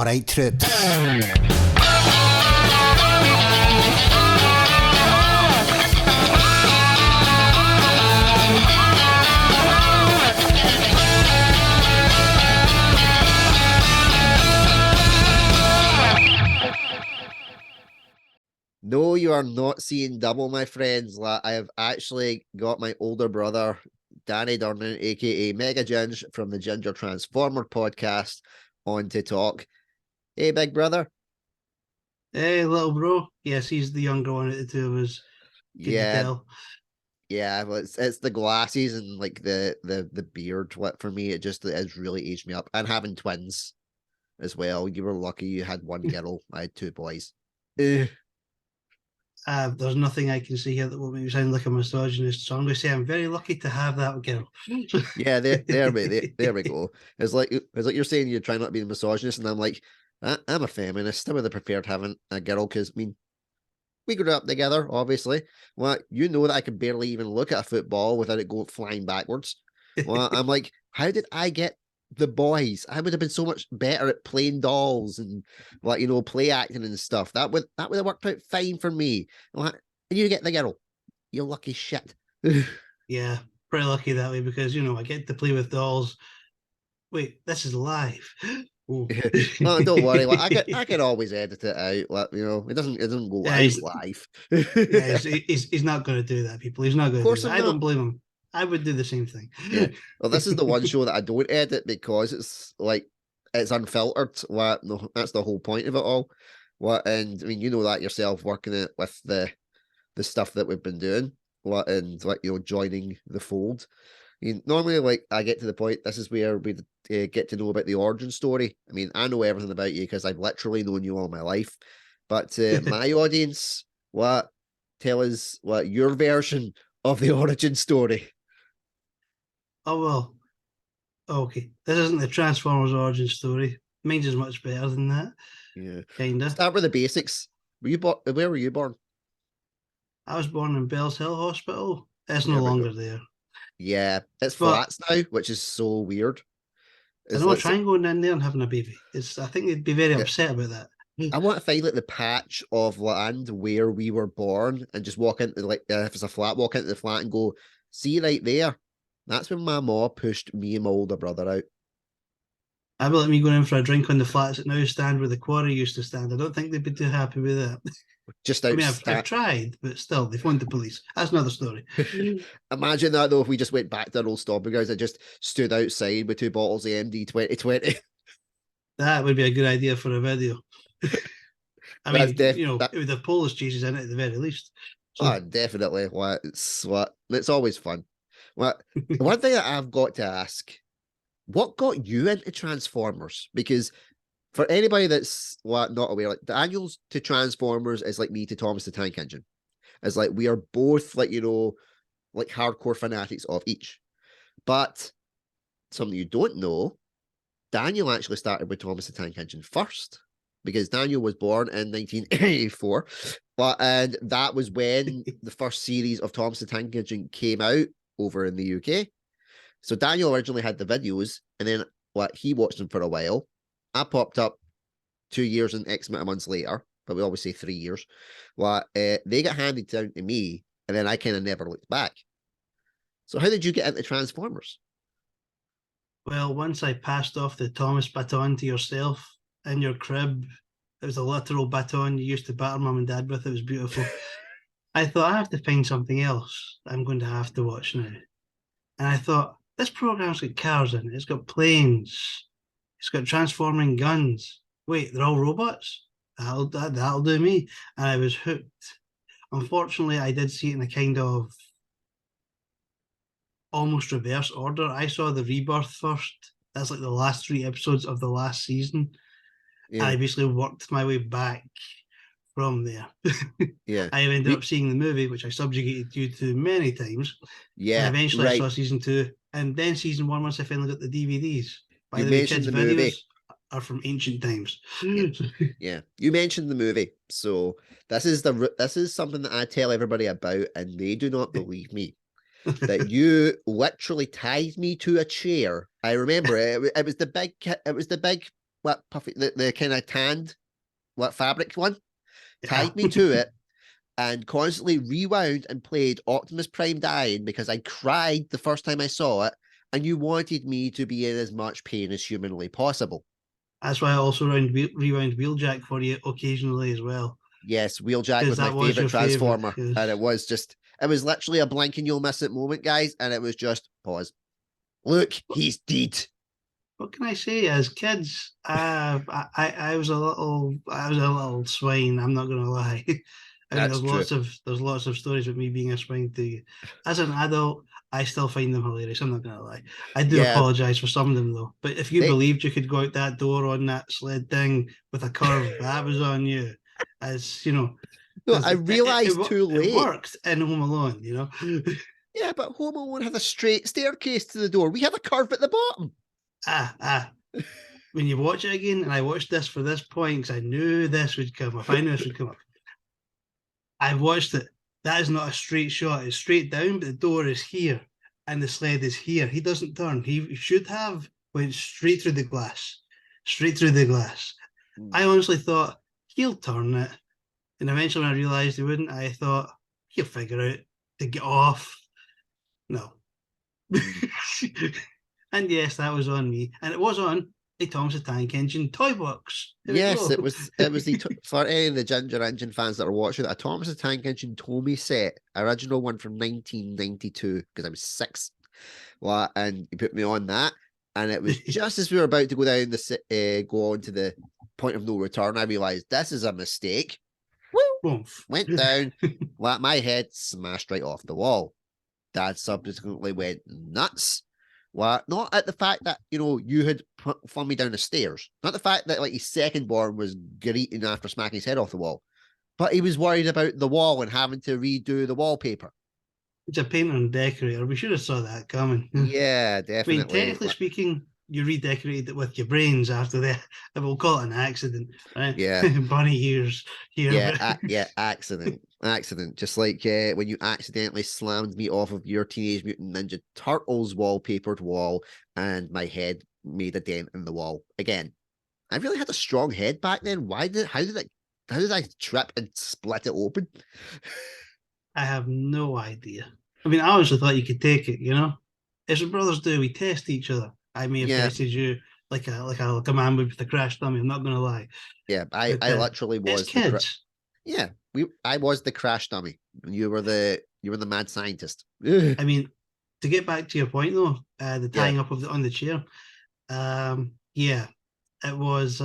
Alright, troops. No, you are not seeing double, my friends. I have actually got my older brother, Danny Durning, aka Mega Ginge from the Ginger Transformer podcast, on to talk. Hey, big brother. Hey, little bro. Yes, he's the younger one of the two of us. Can you tell? Yeah, well, it's the glasses and like the beard. What for me, it has really aged me up. And having twins as well. You were lucky you had one girl. I had two boys. There's nothing I can see here that will make me sound like a misogynist, so I'm going to say I'm very lucky to have that girl. Yeah, there we go. It's like you're saying you're trying not to be a misogynist, and I'm like, I'm a feminist. I would have preferred having a girl because I mean, we grew up together, obviously. Well, you know that I could barely even look at a football without it going flying backwards. Well, I'm like, how did I get the boys? I would have been so much better at playing dolls and play acting and stuff. That would have worked out fine for me. And you get the girl. You lucky shit. Yeah, pretty lucky that way because I get to play with dolls. Wait, this is live. Oh, don't worry. I can always edit it out. It doesn't go out live. Yeah, he's not going to do that, people. He's not going to do that. I don't blame him. I would do the same thing. Yeah. Well, this is the one show that I don't edit because it's unfiltered. No, that's the whole point of it all. And I mean, you know that yourself, working it with the stuff that we've been doing. Joining the fold. Normally, I get to the point. This is where we get to know about the origin story. I mean, I know everything about you because I've literally known you all my life. But my audience, tell us what your version of the origin story. Oh, well, okay. This isn't the Transformers origin story. Mine's is much better than that. Yeah. Kinda. Start with the basics. Where were you born? I was born in Bells Hill Hospital. It's no longer there. Yeah, it's flats now, which is so weird. I don't try going in there and having a baby. I think they'd be very upset about that. I want to find the patch of land where we were born and just walk into if it's a flat, walk into the flat and go, see right there. That's when my mom pushed me and my older brother out. I will let me go in for a drink on the flats that now stand where the quarry used to stand. I don't think they'd be too happy with that. Just out. I've tried, but still, they phoned the police. That's another story. Imagine that though, if we just went back to our old stomping grounds and just stood outside with 2 bottles of MD 2020. That would be a good idea for a video. I mean, it would have Polish cheeses in it at the very least. So. Oh, definitely. It's always fun. One thing that I've got to ask, what got you into Transformers? Because for anybody that's not aware, Daniel's to Transformers is like me to Thomas the Tank Engine. It's like we are both hardcore fanatics of each. But something you don't know, Daniel actually started with Thomas the Tank Engine first, because Daniel was born in 1984. And that was when the first series of Thomas the Tank Engine came out over in the UK. So Daniel originally had the videos, and then he watched them for a while. I popped up 2 years and X amount of months later, but we always say 3 years. They got handed down to me, and then I kind of never looked back. So how did you get into Transformers? Well, once I passed off the Thomas baton to yourself in your crib, it was a literal baton you used to batter mum and dad with. It was beautiful. I thought, I have to find something else I'm going to have to watch now. And I thought, this program's got cars in it. It's got planes. It's got transforming guns. Wait, they're all robots? That'll do me. And I was hooked. Unfortunately, I did see it in a kind of almost reverse order. I saw the Rebirth first. That's like the last 3 episodes of the last season. Yeah. I basically worked my way back from there. Yeah. I ended up seeing the movie, which I subjugated you to many times. Yeah. And eventually I saw season 2. And then season 1 once I finally got the DVDs. By you the way, mentioned kids' the videos movie. Are from ancient times. Yeah. You mentioned the movie. So this is something that I tell everybody about, and they do not believe me. That you literally tied me to a chair. I remember it was the big what puffy, the kind of tanned, what fabric one, Yeah. tied me to it, and constantly rewound and played Optimus Prime dying because I cried the first time I saw it, and you wanted me to be in as much pain as humanly possible. That's why I also rewound Wheeljack for you occasionally as well, Yes, Wheeljack because was my that was favorite your favorite. Transformer, Yes. and it was literally a blink and you'll miss it moment, guys, and it was just pause. Look, he's dead. What can I say? As kids, I was a little swine. I'm not going to lie. I mean, That's true. there's lots of stories of me being a swine to you. As an adult, I still find them hilarious. I'm not going to lie. I do Yeah, apologize for some of them though. But if you they. believed you could go out that door on that sled thing with a curve, that was on you. As you know, No, because I realized too it late. worked in Home Alone. You know. Yeah, but Home Alone had a straight staircase to the door. We had a curve at the bottom. Ah. When you watch it again, and I watched this for this point because I knew this would come up. I knew this would come up. I watched it. That is not a straight shot. It's straight down, but the door is here and the sled is here. He doesn't turn. He should have went straight through the glass. Straight through the glass. I honestly thought he'll turn it. And eventually when I realized he wouldn't, I thought he'll figure out to get off. No. And yes, that was on me. And it was on a Thomas the Tank Engine toy box. There we Yes, go. it was the for any of the Ginger Engine fans that are watching, a Thomas the Tank Engine Tommy set, original one from 1992, because I was 6. Well, and he put me on that, and it was just as we were about to go down go on to the point of no return, I realized this is a mistake. Woo! Went down, my head smashed right off the wall. Dad subsequently went nuts. Well, not at the fact that, you had flung me down the stairs. Not the fact that, like, his second born was greeting after smacking his head off the wall. But he was worried about the wall and having to redo the wallpaper. It's a painter and decorator. We should have saw that coming. Yeah, I mean, definitely. technically speaking, you redecorated it with your brains after that. We'll call it an accident, right? Yeah. Bunny ears here. Yeah, accident. Just like when you accidentally slammed me off of your Teenage Mutant Ninja Turtles wallpapered wall, and my head made a dent in the wall again. I really had a strong head back then. How did I trip and split it open? I have no idea. I mean, I honestly thought you could take it. You know, as brothers do, we test each other. I may have Yeah, tested you like a man with the crash dummy. I'm not going to lie. yeah. But I literally it's was kids. yeah. I was the crash dummy. You were the mad scientist. I mean, to get back to your point though, the Yeah, tying up of on the chair. Yeah, it was.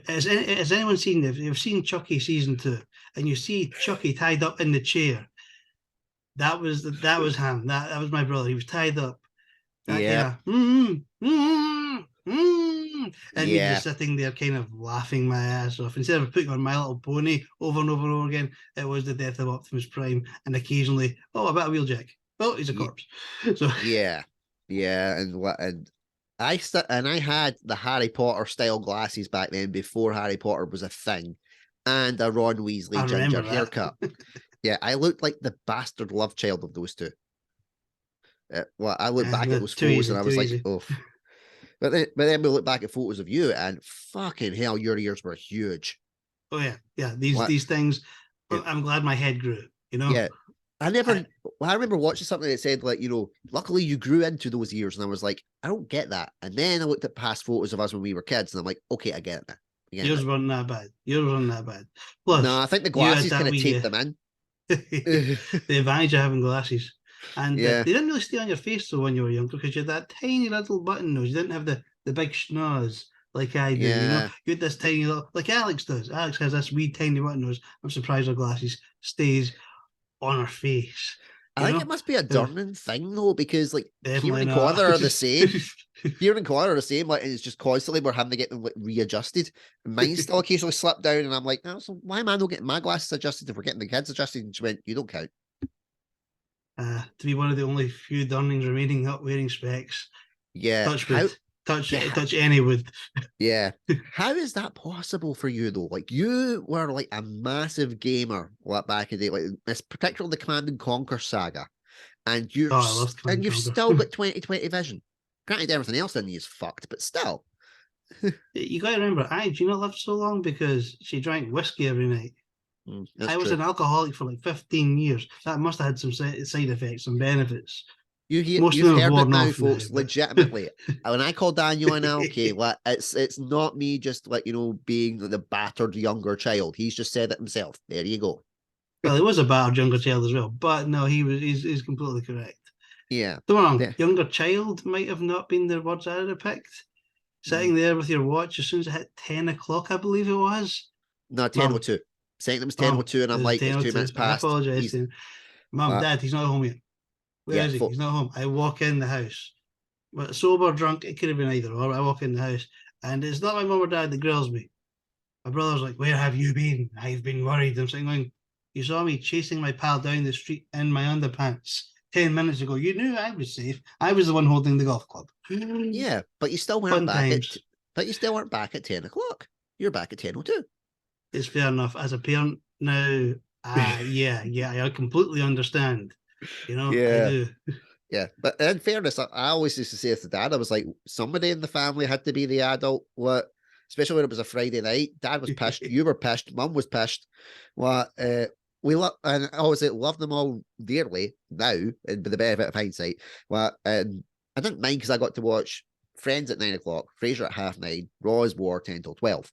Has anyone seen if you've seen Chucky season 2 and you see Chucky tied up in the chair? That was him. That was my brother. He was tied up. That kind yeah, of and me yeah. just sitting there, kind of laughing my ass off. Instead of putting on My Little Pony over and over and over again, it was the death of Optimus Prime, and occasionally, oh, a bit of Wheeljack. Oh, he's a corpse. So Yeah, yeah, and I had the Harry Potter style glasses back then before Harry Potter was a thing, and a Ron Weasley I ginger remember that. haircut. Yeah, I looked like the bastard love child of those two. I look back at those Too photos and easy, I too was like, easy. oh. But then we look back at photos of you, and fucking hell, your ears were huge. Oh yeah. What? These things. I'm glad my head grew. You know. Yeah, I never. I, I remember watching something that said, like, luckily you grew into those years, and I was like, I don't get that. And then I looked at past photos of us when we were kids, and I'm like, okay, I get it now. I get it yours now. weren't that bad. Yours weren't that bad. No, Plus, I think the you had glasses that kind of wee. taped them in. The advantage of having glasses. And Yeah, they didn't really stay on your face though when you were younger because you had that tiny little button nose. You didn't have the big schnoz like I do. You know, yeah. you had this tiny little, like Alex does. Alex has this wee tiny button nose. I'm surprised her glasses stays on her face. I You think it know, must be a Durning thing though, because like Kieran definitely and not. Connor are the same. Kieran and Connor are the same, like, and it's just constantly we're having to get them like readjusted. Mine still occasionally slip down, and I'm like, oh, so why am I not getting my glasses adjusted if we're getting the kids adjusted? And she went, you don't count. To be one of the only few Durnings remaining not wearing specs. Yeah, Touch wood. yeah, Touch any wood. yeah. How is that possible for you though? Like you were like a massive gamer like back in the day, like it's particularly the Command and Conquer saga, and Oh, I loved Command and you've Conquer. still got 20/20 vision. Granted, everything else in you is fucked, but still. You got to remember, Gina lived so long because she drank whiskey every night. That's I was true. an alcoholic for like 15 years. That must have had some side effects, some benefits. Most of You've them have heard it worn now, off now, folks. but Legitimately, when I call Daniel an alky, like it's not me just like being the battered younger child. He's just said it himself. There you go. well, he was a battered younger child as well. But no, he's completely correct. Yeah. Don't wrong, Yeah. younger child might have not been the words I'd have picked. Sitting there with your watch as soon as it hit 10 o'clock, I believe it was. No, Mum, 10:02. Saying it was oh, 10:02, and I'm is it like, it's 2 10:02? minutes I past. apologize He's to him. Mum, Dad, he's not home yet. Where yeah, is he? He's not home. I walk in the house. But sober, drunk, it could have been either or. I walk in the house and it's not my mum or dad that grills me. My brother's like, "Where have you been? I've been worried." I'm saying, going, "You saw me chasing my pal down the street in my underpants 10 minutes ago. You knew I was safe. I was the one holding the golf club." yeah, but you still weren't Fun back times. but you still weren't back at 10 o'clock. You're back at 10:02. It's fair enough. As a parent now, yeah, I completely understand. I Yeah. do. Yeah, but in fairness, I always used to say to Dad, I was like, somebody in the family had to be the adult. What, especially when it was a Friday night. Dad was pissed. You were pissed. Mum was pissed. What, we love, and I always say, love them all dearly now, and with the benefit of hindsight. What, and I didn't mind because I got to watch Friends at 9 o'clock, Frasier at 9:30, Raw's War 10 till 12.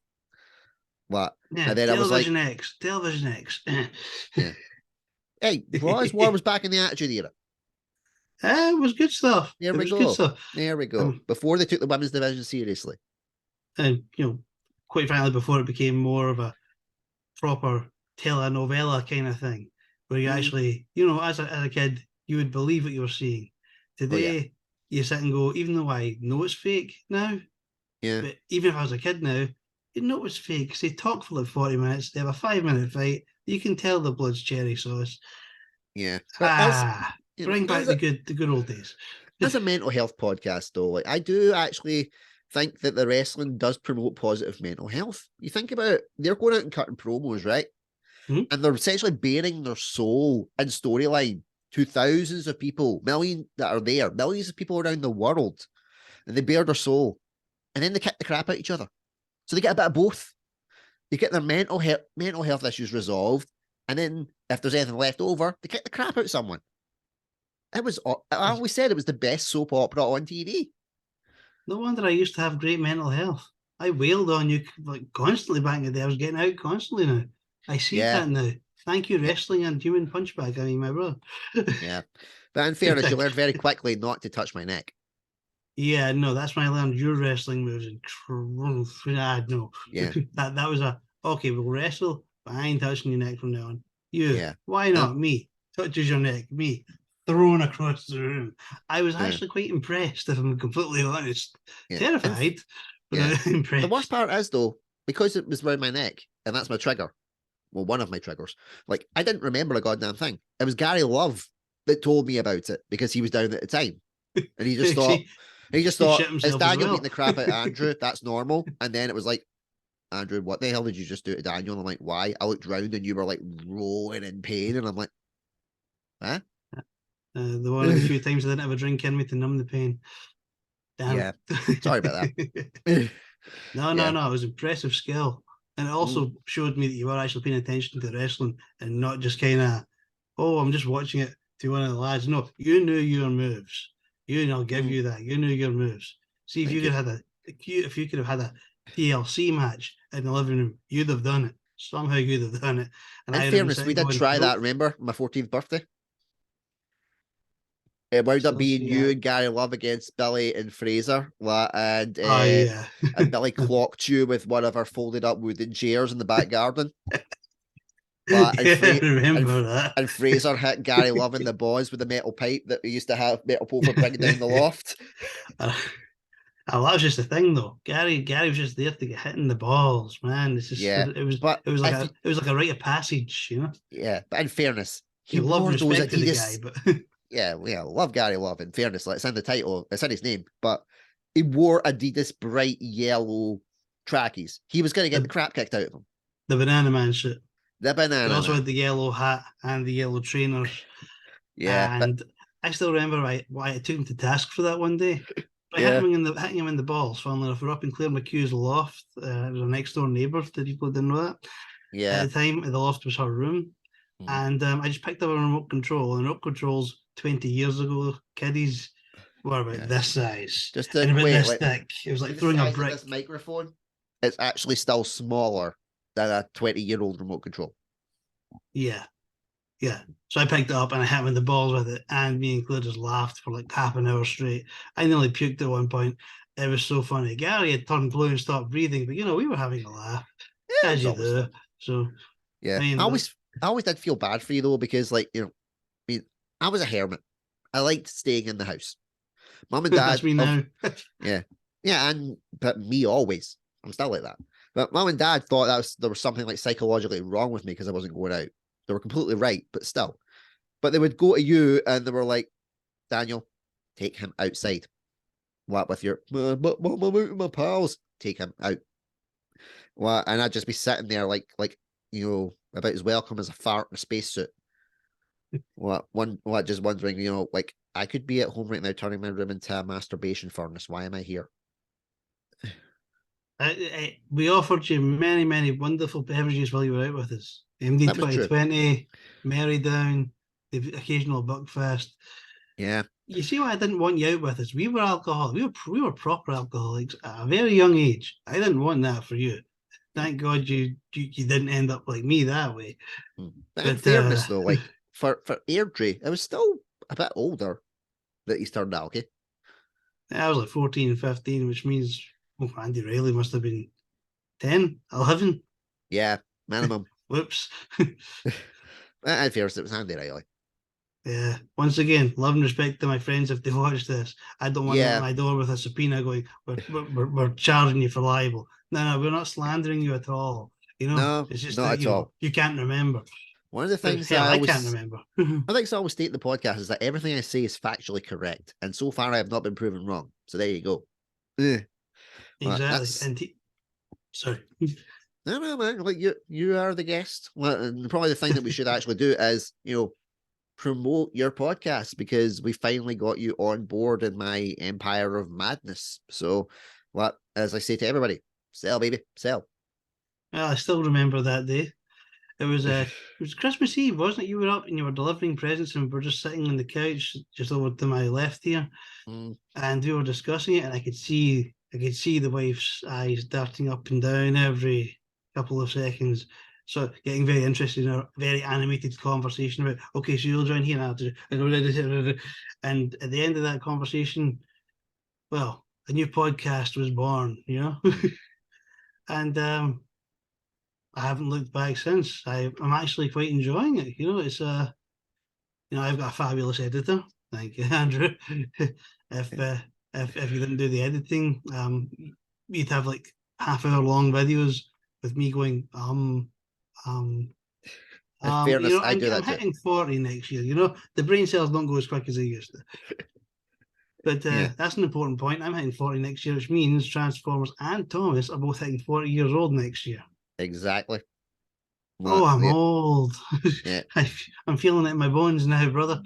What, Yeah, and then I was like, Television X, Television X. yeah, hey, Raw's War was back in the Attitude Era. It was good stuff. There It we was good go. stuff. There we go. Before they took the women's division seriously. And quite frankly, before it became more of a proper telenovela kind of thing, where you actually, as a kid, you would believe what you were seeing. Oh yeah, Today, you sit and go, even though I know it's fake now, yeah, but even if I was a kid now, you know it's fake because they talk for like 40 minutes, they have a 5 minute fight, you can tell the blood's cherry sauce. yeah. But as Bring back the good old days. as a mental health podcast, though, like I do actually think that the wrestling does promote positive mental health. You think about it, they're going out and cutting promos, right? And they're essentially bearing their soul and storyline to thousands of people, millions that are there, millions of people around the world, and they bare their soul, and then they kick the crap out of each other. So they get a bit of both. They get their mental health issues resolved, and then if there's anything left over, they kick the crap out of someone. It was. I always said it was the best soap opera on TV. No wonder I used to have great mental health. I wailed on you like constantly back in the day. I was getting out constantly now. I see Yeah, that now. Thank you, yeah, wrestling and human punchbag. I mean, my brother. yeah. But in fairness, you learned very quickly not to touch my neck. Yeah, no, that's when I learned your wrestling moves. And no, Yeah, that was a okay. We'll wrestle, but I ain't touching your neck from now on. You, yeah, why not me? Touches your neck, me thrown across the room. I was yeah, actually quite impressed, if I'm completely honest. yeah. Terrified, but Yeah. The worst impressed. part is though, because it was around my neck, and that's my trigger. Well, one of my triggers. Like I didn't remember a goddamn thing. It was Gary Love that told me about it because he was down at the time, and he just thought, See, he thought, shit is himself as Daniel beating well. the crap out of Andrew? That's normal. And then it was like, Andrew, what the hell did you just do to Daniel? And I'm like, why? I looked round and you were like rolling in pain, and I'm like, huh? The one of the few times I didn't have a drink in me to numb the pain. Damn Yeah. Sorry about it. that. No, no, Yeah. no. It was impressive skill. And it also showed me that you were actually paying attention to wrestling and not just kind of, oh, I'm just watching it to one of the lads. No, you knew your moves. I'll give you that. You knew your moves. See, if Thank you you. could have if you could have had a TLC match in the living room, you'd have done it. Somehow you'd have done it. And In I'd have been fairness, we sitting did going, try that. nope. Remember my 14th birthday? It wound up So being you yeah. and Gary Love against Billy and Fraser, Oh yeah. and Billy clocked you with one of our folded up wooden chairs in the back garden. And Yeah, I and remember that. and Fraser hit Gary Love in the balls with a metal pipe that we used to have metal pole for bringing down the loft. Oh, that was just the thing, though. Gary was just there to get hit in the balls, man. It's just Yeah, but if it was like a rite of passage. yeah, but in fairness, he You love and wore those respected the guy, Adidas. but Yeah, love Gary Love. In fairness, like it's in the title, it's in his name, but he wore Adidas bright yellow trackies. He was going to get the the crap kicked out of him. the Banana Man shit. The He banana also man. had the yellow hat and the yellow trainers. Yeah, but And I still remember why I took him to task for that one day. By Yeah. hitting him in the balls. Funnily enough, we're up in Claire McHugh's loft. It was a next door neighbour. Did people didn't know that? Yeah. At the time, the loft was her room, Mhm. and I just picked up a remote control. And remote controls 20 years ago, kiddies were about Yeah. this size Just to and about wait, this like, thick. It was see like the throwing a size of brick. this microphone? It's actually still smaller than a 20-year-old remote control. Yeah, yeah. So I picked it up and I hit him in the balls with it, and me and Claire just laughed for like half an hour straight. I nearly puked at one point. It was so funny. Gary had turned blue and stopped breathing, but we were having a laugh, Yeah, it as was you always do. fun. So Yeah. I mean, I always did feel bad for you though, because like, I mean, I was a hermit. I liked staying in the house. Mum and that's dad me of now. yeah. Yeah, but me always. I'm still like that. But mum and dad thought there was something like psychologically wrong with me because I wasn't going out. They were completely right, but still. But they would go to you and they were like, Daniel, take him outside. What with your but mum, I'm out with my pals. Take him out. What? And I'd just be sitting there like about as welcome as a fart in a spacesuit. What just wondering, like I could be at home right now turning my room into a masturbation furnace. Why am I here? We offered you many, many wonderful beverages while you were out with us. MD That was true. 2020, Mary Down, the occasional Buckfest. Yeah. You see why I didn't want you out with us? We were alcoholics. We were proper alcoholics at a very young age. I didn't want that for you. Thank God you didn't end up like me that way. But in But fairness, though, like for Airdrie, I was still a bit older that he's turned out. Okay. I was like 14, 15, which means Andy Riley must have been 10, 11. Yeah, minimum. Whoops. In fairness, it was handy, really. Yeah. Once again, love and respect to my friends if they watch this. I don't want them at Yeah. my door with a subpoena going, we're charging you for libel. No, we're not slandering you at all. No, It's just not that, at all. you can't remember. One of the But things hell, I can't remember. I think I always state in the podcast is that everything I say is factually correct, and so far I have not been proven wrong. So there you go. Well, Exactly. that's Sorry. no, man. Like you are the guest. Well, and probably the thing that we should actually do is promote your podcast because we finally got you on board in my empire of madness. So, what as I say to everybody, sell, baby, sell. Well, I still remember that day. It was Christmas Eve, wasn't it? You were up and you were delivering presents, and we were just sitting on the couch just over to my left here, Mm, and we were discussing it, and I could see the wife's eyes darting up and down every couple of seconds, so getting very interested in a very animated conversation about, okay, so you'll join here now, and at the end of that conversation, well, a new podcast was born. And I haven't looked back since. I'm actually quite enjoying it. I've got a fabulous editor. Thank you, Andrew. if if you didn't do the editing, you'd have like half-hour long videos with me going um. in fairness, I I'm do I'm that too. hitting 40 next year. The brain cells don't go as quick as they used to. But Yeah, that's an important point. I'm hitting 40 next year, which means Transformers and Thomas are both hitting 40 years old next year. exactly. Oh, Well, I'm yeah, old. yeah. I'm feeling it in my bones now, brother.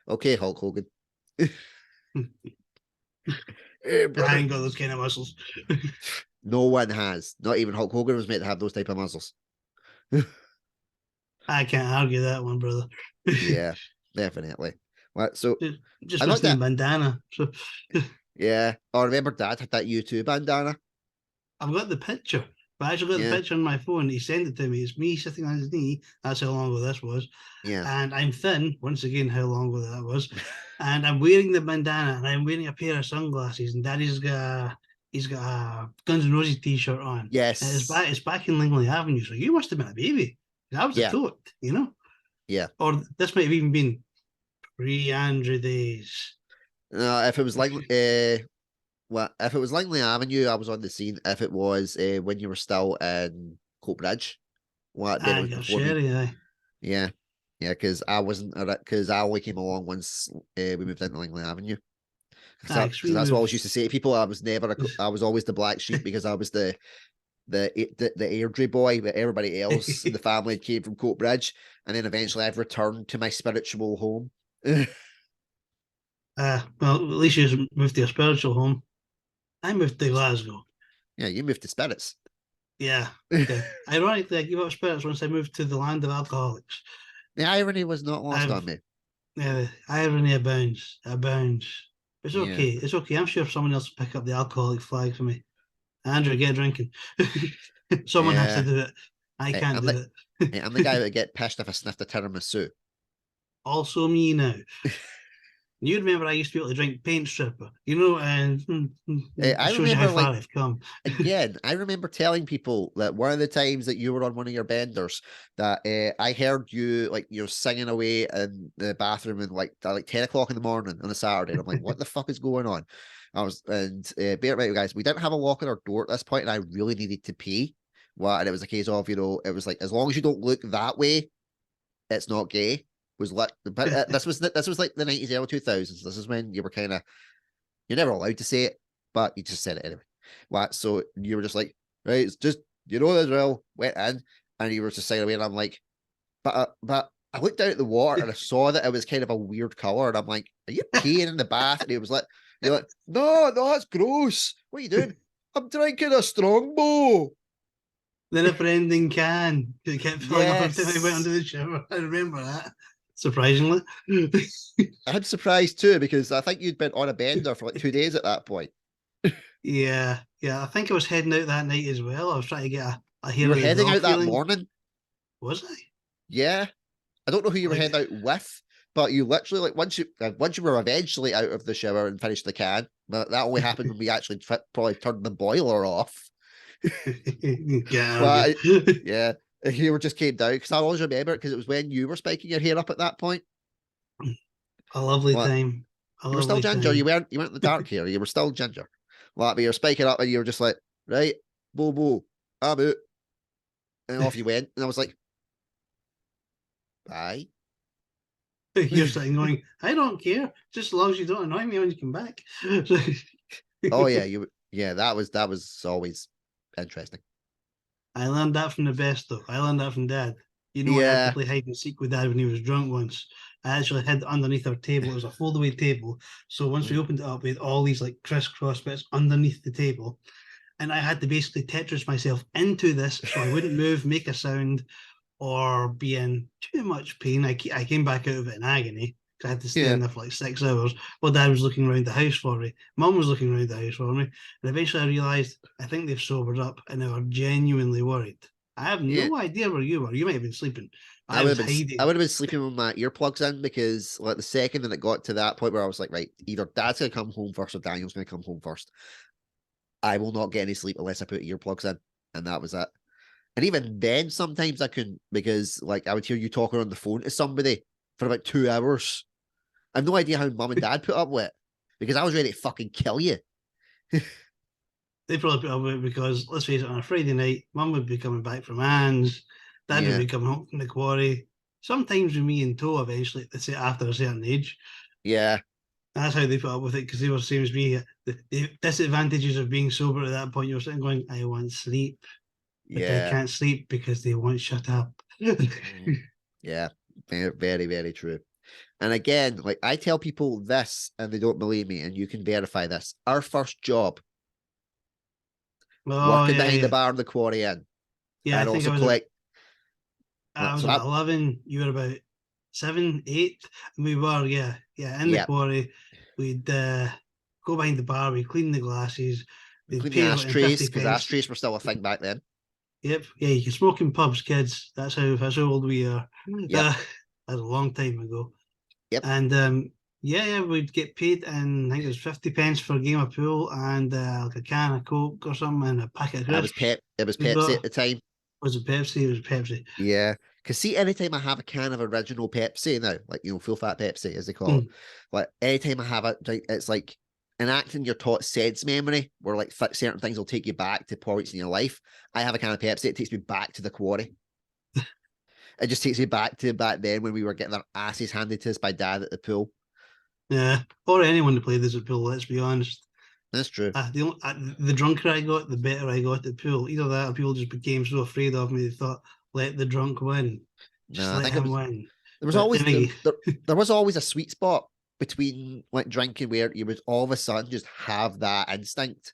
Okay, Hulk Hogan. Hey, I brother. ain't got those kind of muscles. No one has. Not even Hulk Hogan was meant to have those type of muscles. I can't argue that one, brother. Yeah, definitely. What? So Just I got missing the that. bandana. So Yeah. Oh, remember Dad had that U2 bandana. I've got the picture. But I actually got the Yeah, picture on my phone. He sent it to me. It's me sitting on his knee. That's how long ago this was. yeah. And I'm thin. Once again, how long ago that was. And I'm wearing the bandana and I'm wearing a pair of sunglasses. And he's got a Guns N' Roses t-shirt on. And it's Yes. back in Langley Avenue. So you must have been a baby. I was a Yeah, tote. yeah. Or this might have even been pre-Andrew days. No, if it was like well, if it was Langley Avenue, I was on the scene. If it was when you were still in Coatbridge, well, then it I was got before me. Sherry, aye. Yeah, yeah, because I wasn't because I only came along once we moved into Langley Avenue. Aye, Because 'cause we that's what I moved. always used to say to people. I was always the black sheep because I was the Airdrie boy, but everybody else in the family came from Coatbridge, and then eventually I've returned to my spiritual home. Well, at least you moved to a spiritual home. I moved to Glasgow. Yeah, you moved to spirits. Yeah, yeah. Ironically, I gave up spirits once I moved to the land of alcoholics. The irony was not lost on I've me. Yeah, irony abounds, abounds. It's Yeah, okay. It's okay. I'm sure someone else will pick up the alcoholic flag for me. Andrew, get drinking. Someone has to yeah. do it. I Hey, can't I'm do the it. hey, I'm the guy that would get pissed if I sniffed a tiramisu. Also me now. You remember I used to be able to drink paint stripper, and I it shows you how remember, far like, I've come. again, I remember telling people that one of the times that you were on one of your benders that I heard you like you're singing away in the bathroom and like at like 10 o'clock in the morning on a Saturday. And I'm like, what the fuck is going on? I was and bear in mind, guys, we didn't have a lock on our door at this point, and I really needed to pee. Well, and it was a case of, it was like as long as you don't look that way, it's not gay. Was like, but this was like the 90s, early 2000s. This is when you were kind of you're never allowed to say it, but you just said it anyway. What? So you were just like, right, it's just, the drill, went in, and you were just saying away, and I'm like, but I looked out at the water and I saw that it was kind of a weird color, and I'm like, are you peeing in the bath? And he was like, you're like, no, no, that's gross. What are you doing? I'm drinking a strongbow. The never ending can. It kept filling up every time I went Yes. under the shower. I remember that. Surprisingly. I'm surprised too, because I think you'd been on a bender for like 2 days at that point. Yeah, yeah. I think I was heading out that night as well. I was trying to get a You hair were of the heading dog out that feeling. morning. Was I? Yeah. I don't know who you were Like, heading out with, but you literally like once you were eventually out of the shower and finished the can, but that only happened when we actually probably turned the boiler off. can't argue. But yeah, you were just came down because I always remember it because it was when you were spiking your hair up at that point. A lovely What, time. A you were still lovely ginger. You time. weren't you weren't the dark hair. You were still ginger. Like, but you were spiking up and you were just like, right, boo boo, I'm out, and off you went. And I was like, bye. You're sitting going, I don't care, just as long as you don't annoy me when you come back. Oh yeah, that was always interesting. I learned that from the best, though. I learned that from Dad. I had to Yeah, play hide and seek with Dad when he was drunk once. I actually hid underneath our table. It was a foldaway table. So once we opened it up, we had all these like crisscross bits underneath the table. And I had to basically Tetris myself into this so I wouldn't move, make a sound, or be in too much pain. I came back out of it in agony because I had to stay yeah, in there for like 6 hours while Dad was looking around the house for me. Mum was looking around the house for me. And eventually I realised I think they've sobered up and they were genuinely worried. I have yeah. no idea where you were. You might have been sleeping. I I would was have been I hiding. would have been sleeping with my earplugs in because like the second that it got to that point where I was like, right, either Dad's gonna come home first or Daniel's gonna come home first. I will not get any sleep unless I put earplugs in, and that was it. And even then, sometimes I couldn't because like I would hear you talking on the phone to somebody for about 2 hours. I have no idea how Mum and Dad put up with it because I was ready to fucking kill you. They probably put up with it because, let's face it, on a Friday night, Mum would be coming back from Anne's, Dad would Yeah, be coming home from the quarry. Sometimes with me in tow eventually, they say after a certain age. yeah, That's how they put up with it because they were the same as me. The disadvantages of being sober at that point, you're sitting going, I want sleep, but I yeah, can't sleep because they won't shut up. yeah. Very, very, very true. And again, like I tell people this and they don't believe me, and you can verify this. Our first job, Oh, working yeah, behind the yeah. bar in the quarry in, Yeah, I and think also collect. I was So that, about 11, you were about 7, 8, and we were, yeah, in the yeah, quarry. We'd go behind the bar, we'd clean the glasses, they'd clean the pay us like ashtrays 50 because pence. ashtrays were still a thing back then. Yep, yeah, you can smoke in pubs, kids. That's how old we are. Yep, That's a long time ago. yep. And yeah, we'd get paid, and I think it was 50 pence for a game of pool and like a can of Coke or something and a packet of I was crisps. It was We Pepsi at brought the time. Was it Pepsi? It was Pepsi. Yeah. Because see, anytime I have a can of original Pepsi now, like, full fat Pepsi, as they call it, Mm. like, anytime I have it, like, it's like enacting your taught sense memory, where, like, certain things will take you back to points in your life. I have a can of Pepsi, it takes me back to the quarry. It just takes me back to back then when we were getting our asses handed to us by Dad at the pool. Yeah, or anyone to play this at pool. Let's be honest. That's true. The drunker I got, the better I got at pool. Either that, or people just became so afraid of me they thought, "Let the drunk win, just No, I let think it him was win." there was But always then again, there was always a sweet spot. between like drinking where you would all of a sudden just have that instinct.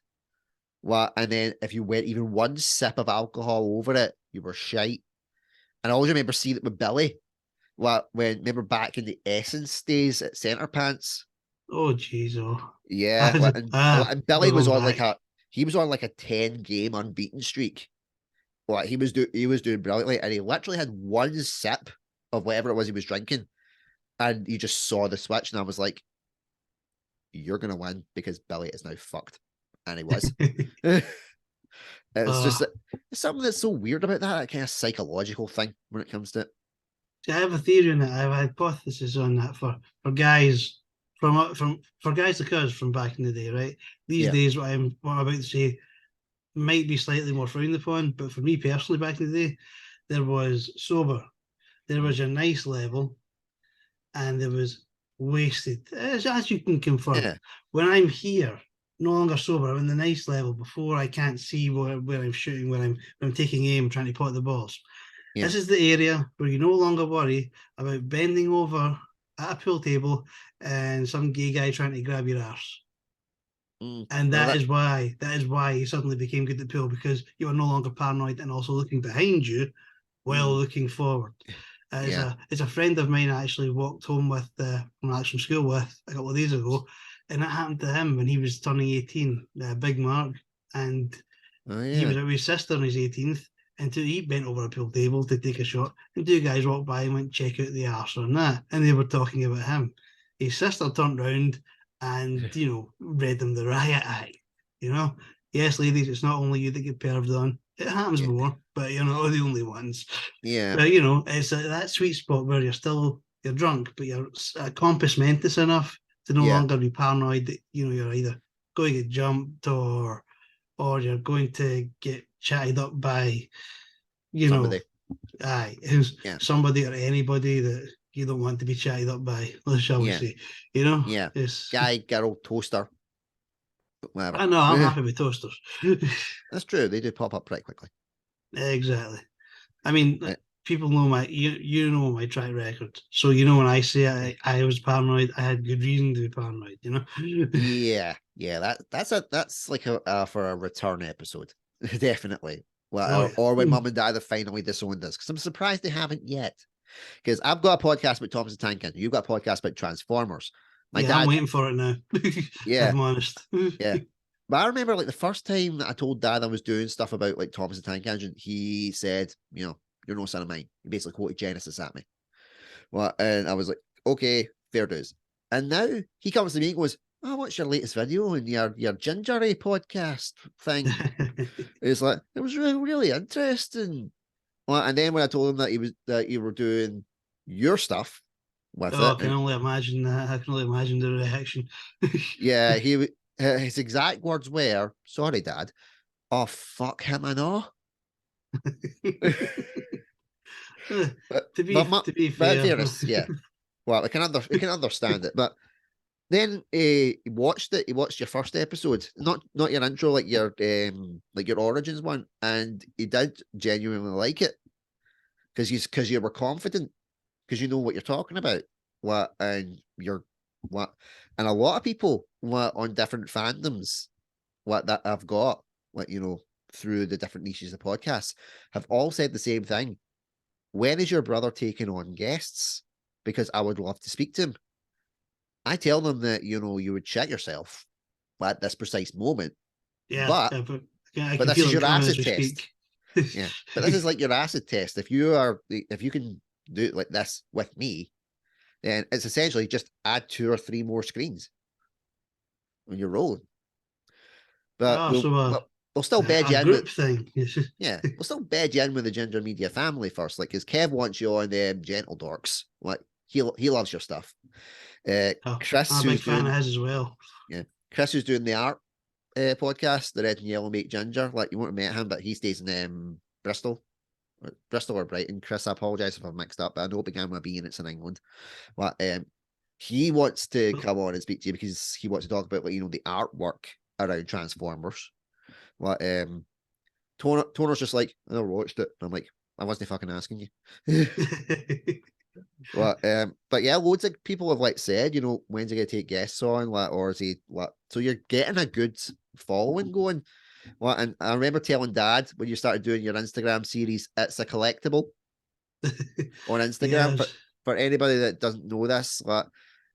What, and then if you went even one sip of alcohol over it, you were shite. And I always remember seeing it with Billy. What, when remember back in the Essence days at Centre Pants? Oh, jeez, oh. Yeah, like, and Billy We're was going on like back. a he was on like a 10 game unbeaten streak. Like he was doing brilliantly, and he literally had one sip of whatever it was he was drinking, and you just saw the switch, and I was like, "You're gonna win because Billy is now fucked," and he was. It's just uh, it's something that's so weird about that kind of psychological thing when it comes to it. I have a theory on it. I have a hypothesis on that for guys for guys like us from back in the day, right? These Yeah. days, what I'm about to say might be slightly more frowned upon, but for me personally, back in the day, there was sober, there was your nice level, and there was wasted, as you can confirm. Yeah. When I'm here, no longer sober, I'm in the nice level before I can't see where I'm shooting, when I'm taking aim, trying to pot the balls. Yeah. This is the area where you no longer worry about bending over at a pool table and some gay guy trying to grab your arse. And Well, that is why you suddenly became good at pool, because you are no longer paranoid and also looking behind you while mm, looking forward. It's yeah. a friend of mine I actually walked home with from Alex from school with a couple of days ago, and that happened to him when he was turning 18, Big Mark, and Oh he yeah. was out with his sister on his 18th, and he bent over a pool table to take a shot, and two guys walked by and went, check out the arse on that, and they were talking about him. His sister turned round and, read them the riot act. You know, yes, ladies, it's not only you that get perved on. It happens Yeah. more, but you're not the only ones. Yeah. But, it's that sweet spot where you're drunk, but you're compass mentis enough to no Yeah. longer be paranoid that, you're either going to get jumped or you're going to get chatted up by, you know, Somebody. who's Yeah. somebody or anybody that you don't want to be chatted up by, shall we Yeah. say. Yeah. It's, Guy, girl, toaster, whatever. I know, I'm happy with toasters. That's true. They do pop up pretty quickly. Exactly. I mean, Uh, people know you know my track record. So, when I say I was paranoid, I had good reason to be paranoid. yeah. Yeah. That's like a for a return episode. Definitely. Oh, Well, yeah. or when mum and dad have finally disowned us. Because I'm surprised they haven't yet. Because I've got a podcast about Thomas the Tank Engine. You've got a podcast about Transformers. My Yeah, I'm dad, waiting for it now, if yeah, I'm honest. yeah. But I remember like the first time that I told dad I was doing stuff about like Thomas the Tank Engine, he said, you're no son of mine. He basically quoted Genesis at me. Well, and I was like, okay, fair dues. And now he comes to me and goes, oh, what's your latest video and your gingery podcast thing? It's like, it was really, really interesting. Well, and then when I told him that you were doing your stuff with Oh, it, I can and only imagine that. I can only imagine the reaction. yeah, his exact words were, "Sorry, Dad. Oh fuck him, I know." but to but be my, to be but in fair, fairness, yeah. Well, we can understand it, but then he watched it. He watched your first episode, not your intro, like your origins one, and he did genuinely like it because you were confident because you know what you're talking about. What and you're what and a lot of people what on different fandoms what that I've got, like through the different niches of podcasts, have all said the same thing. When is your brother taking on guests? Because I would love to speak to him. I tell them that you would shit yourself at this precise moment, yeah, but yeah, but I but can this feel is him your coming as acid we test. speak. Yeah, but this is like your acid test. If you can do it like this with me, then it's essentially just add 2 or 3 more screens when you're rolling. But Oh, so we'll still bed a you in with group thing. yeah, we'll still bed you in with the Ginger Media family first, like because Kev wants you on Gentle Dorks, like he loves your stuff. Oh, Chris, I'm a big who's fan of doing his as well. yeah, Chris, who's doing the art podcast, the Red and Yellow Make Ginger. Like you won't have met him, but he stays in Bristol or Brighton. Chris, I apologize if I've mixed up, but I know it began with a B and it's in England. But he wants to Well, come on and speak to you because he wants to talk about the artwork around Transformers. What Toner's just like, I never watched it. And I'm like, I wasn't fucking asking you. But yeah, loads of people have like said, when's he gonna take guests on, like, or is he like? So you're getting a good following going. Well, and I remember telling Dad when you started doing your Instagram series, it's a collectible on Instagram. For Yes. for anybody that doesn't know this, like,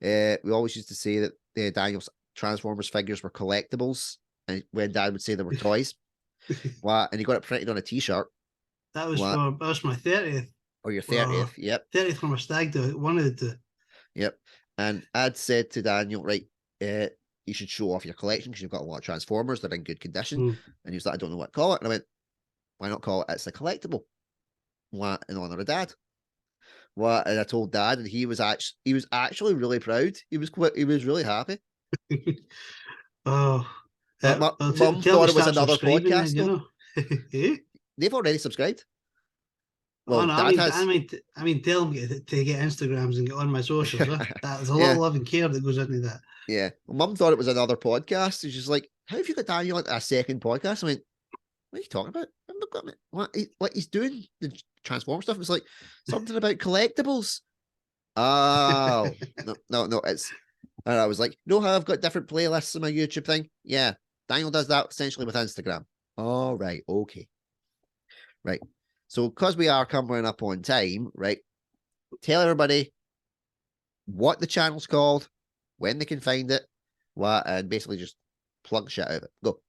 we always used to say that Daniel's Transformers figures were collectibles, and when Dad would say they were toys, and he got it printed on a T-shirt, what, That was my 30th. or your Well, 30th, yep, 30th for my stag do. One of the two. yep. And I'd said to Daniel, right, you should show off your collection because you've got a lot of Transformers, they're in good condition. Mm. And he was like, I don't know what to call it. And I went, why not call it It's a Collectible? What, in honor of Dad? What? And I told Dad, and he was actually really proud. He was really happy. Oh, But my well, mum tell thought me it was start another subscribing then, podcast, you though. know. Eh? They've already subscribed. Oh Well, no, Dad has. tell them to get Instagrams and get on my socials. There's a lot of Yeah, love and care that goes into that. yeah. Mum thought it was another podcast. She's just like, how have you got Daniel on a second podcast? I went, what are you talking about? I've not got it. What? Like, he's doing the Transform stuff. It's like something about collectibles. Oh, no, no, no. And I was like, know how I've got different playlists on my YouTube thing? Yeah. Daniel does that essentially with Instagram. All right. Okay. Right. So, because we are coming up on time, right? Tell everybody what the channel's called, when they can find it, what, and basically just plug shit out of it. Go.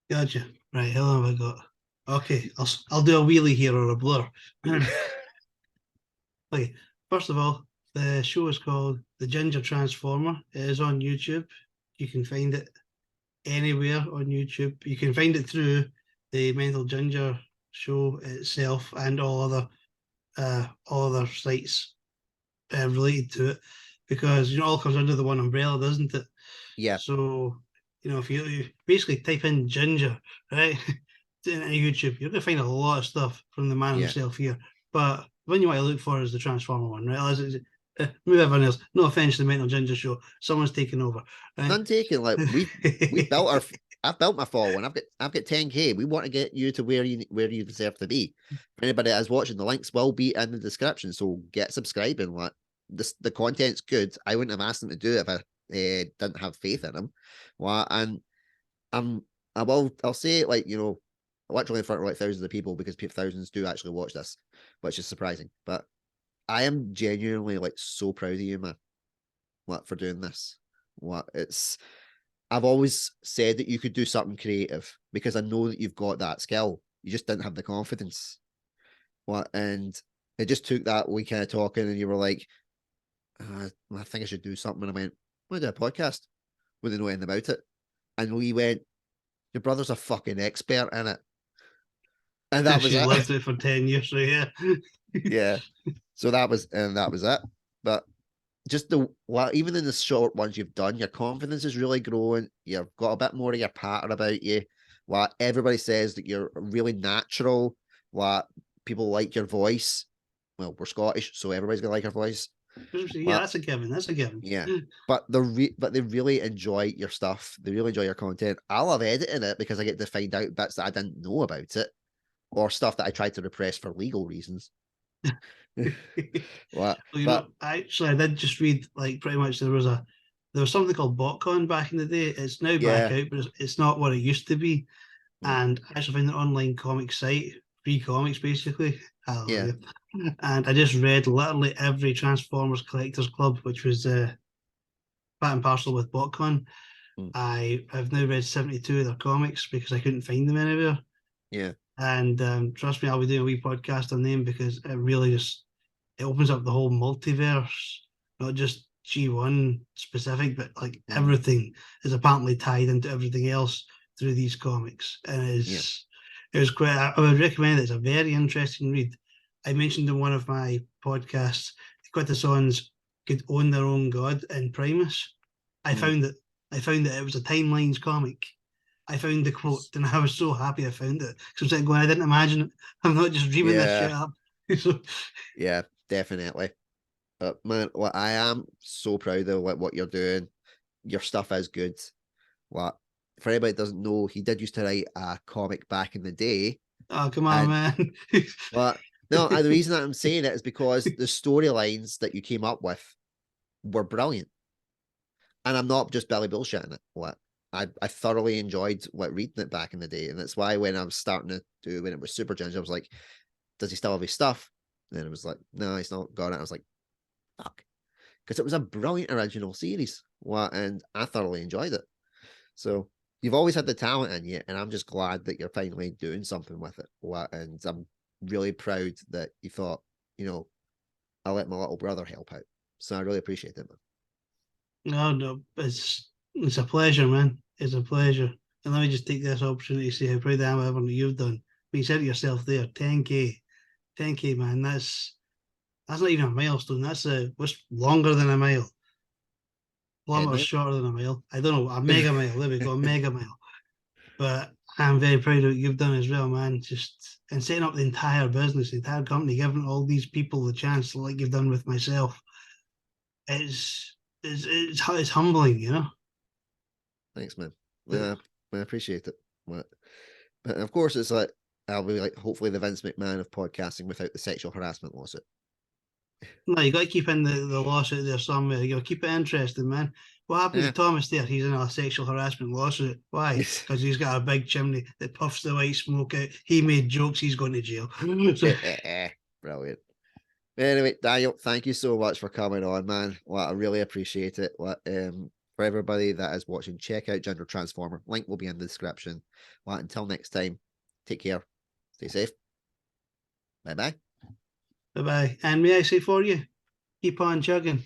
Gotcha. Right, how long have I got? Okay, I'll do a wheelie here or a blur. Okay, first of all, the show is called The Ginger Transformer. It is on YouTube. You can find it anywhere on YouTube. You can find it through the Mental Ginger show itself and all other sites related to it, because it all comes under the one umbrella, doesn't it? Yeah. So if you basically type in Ginger, right, in YouTube, you're gonna find a lot of stuff from the man Yeah. himself here. But the one you want to look for is the Transformer one, right? Move everyone else. No offense to the Mental Ginger show. Someone's taken over. Right? None taken. Like, we built our. I've built my following. I've got 10K. We want to get you to where you deserve to be. For anybody that is watching, the links will be in the description. So get subscribing. Like, the content's good. I wouldn't have asked them to do it if I didn't have faith in them. Well, and I'll say it, like, literally in front of like thousands of people, because thousands do actually watch this, which is surprising. But I am genuinely like so proud of you, man. What, for doing this? What, I've always said that you could do something creative because I know that you've got that skill. You just didn't have the confidence. What, and it just took that we kind of talking, and you were like, I think I should do something. And I went, I want to do a podcast. Wouldn't know anything about it. And we went, your brother's a fucking expert in it. And that was She's it. lived it for 10 years, so yeah. Yeah. So that was it. But just even in the short ones you've done, your confidence is really growing. You've got a bit more of your patter about you. What everybody says that you're really natural. What people like your voice. Well, we're Scottish, so everybody's gonna like our voice. Yeah, that's a given. That's a given. Yeah, but they really enjoy your stuff. They really enjoy your content. I love editing it because I get to find out bits that I didn't know about it, or stuff that I tried to repress for legal reasons. What? Well, I did just read, like, pretty much there was something called BotCon back in the day. It's now back Yeah. out, but it's not what it used to be. Mm. And I actually found an online comic site, free comics basically. Yeah. And I just read literally every Transformers Collectors Club, which was part and parcel with BotCon. Mm. I have now read 72 of their comics because I couldn't find them anywhere. Yeah. And trust me, I'll be doing a wee podcast on them because it opens up the whole multiverse, not just G1 specific, but like everything is apparently tied into everything else through these comics. And it was quite, I would recommend it. It's a very interesting read. I mentioned in one of my podcasts, the Quintessons could own their own god in Primus. I found that it was a Timelines comic. I found the quote and I was so happy I found it. Because I was going, I didn't imagine it. I'm not just dreaming this shit up. So, yeah, definitely. But man, I am so proud of what you're doing. Your stuff is good. For anybody that doesn't know, he did used to write a comic back in the day. oh, come on, man. No, the reason that I'm saying it is because the storylines that you came up with were brilliant. And I'm not just belly bullshitting it. What I thoroughly enjoyed reading it back in the day. And that's why when I was starting to do when it was Super Ginge, I was like, does he still have his stuff? And it was like, no, he's not got it. I was like, fuck. Because it was a brilliant original series. And I thoroughly enjoyed it. So you've always had the talent in you, and I'm just glad that you're finally doing something with it. And I'm really proud that you thought, I let my little brother help out. So I really appreciate it, man. No, no, it's a pleasure, man. It's a pleasure. And let me just take this opportunity to say how proud I am of everything that you've done. But you said to yourself there, 10K, 10K, man. That's not even a milestone. What's longer than a mile. 10 Kilometers mile. shorter than a mile. I don't know, a mega mile. There we go, a mega mile. But I'm very proud of what you've done as well, man. Just and setting up the entire business, the entire company, giving all these people the chance, like you've done with myself. It's humbling, you know. Thanks, man. But Yeah, I appreciate it. But of course, it's like I'll be like, hopefully, the Vince McMahon of podcasting without the sexual harassment lawsuit. no, you got to keep in the lawsuit there somewhere. You know, keep it interesting, man. What happened to Yeah. Thomas there? He's in a sexual harassment lawsuit. Why? Because he's got a big chimney that puffs the white smoke out. He made jokes. He's going to jail. So, Brilliant. Anyway, Daniel, thank you so much for coming on, man. I really appreciate it. For everybody that is watching, check out Gender Transformer. Link will be in the description. Until next time, take care. Stay safe. Bye bye. bye bye. And may I say for you, keep on chugging.